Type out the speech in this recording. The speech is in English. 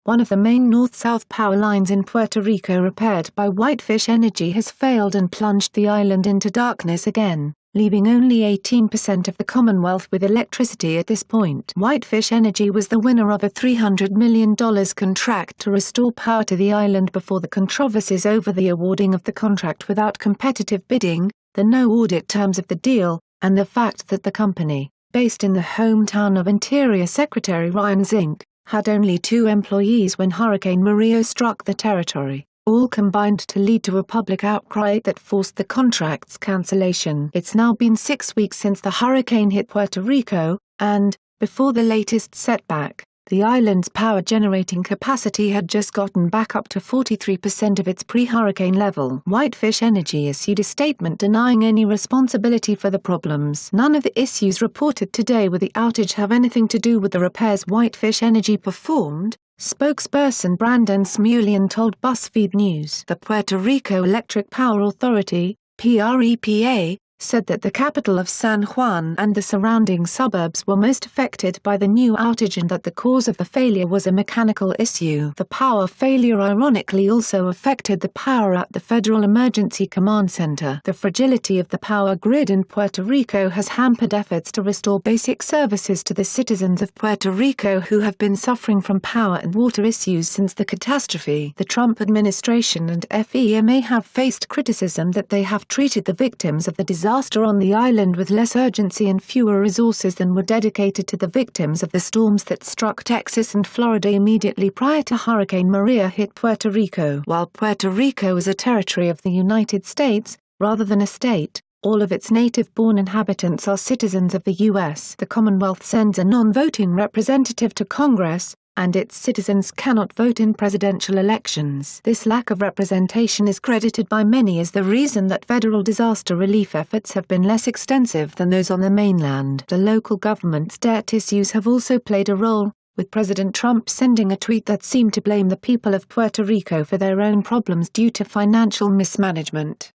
one of the main north-south power lines in Puerto Rico repaired by Whitefish Energy has failed and plunged the island into darkness again, leaving only 18% of the Commonwealth with electricity at this point. Whitefish Energy was the winner of a $300 million contract to restore power to the island before the controversies over the awarding of the contract without competitive bidding, the no-audit terms of the deal, and the fact that the company, based in the hometown of Interior Secretary Ryan Zink, had only 2 employees when Hurricane Maria struck the territory, all combined to lead to a public outcry that forced the contract's cancellation. It's now been 6 weeks since the hurricane hit Puerto Rico, and, before the latest setback, the island's power generating capacity had just gotten back up to 43% of its pre-hurricane level. Whitefish Energy issued a statement denying any responsibility for the problems. None of the issues reported today with the outage have anything to do with the repairs Whitefish Energy performed, spokesperson Brandon Smulian told BuzzFeed News. The Puerto Rico Electric Power Authority, PREPA, said that the capital of San Juan and the surrounding suburbs were most affected by the new outage and that the cause of the failure was a mechanical issue. The power failure ironically also affected the power at the Federal Emergency Command Center. The fragility of the power grid in Puerto Rico has hampered efforts to restore basic services to the citizens of Puerto Rico who have been suffering from power and water issues since the catastrophe. The Trump administration and FEMA have faced criticism that they have treated the victims of the disaster on the island with less urgency and fewer resources than were dedicated to the victims of the storms that struck Texas and Florida immediately prior to Hurricane Maria hit Puerto Rico. While Puerto Rico is a territory of the United States, rather than a state, all of its native-born inhabitants are citizens of the U.S. The Commonwealth sends a non-voting representative to Congress, and its citizens cannot vote in presidential elections. This lack of representation is credited by many as the reason that federal disaster relief efforts have been less extensive than those on the mainland. The local government's debt issues have also played a role, with President Trump sending a tweet that seemed to blame the people of Puerto Rico for their own problems due to financial mismanagement.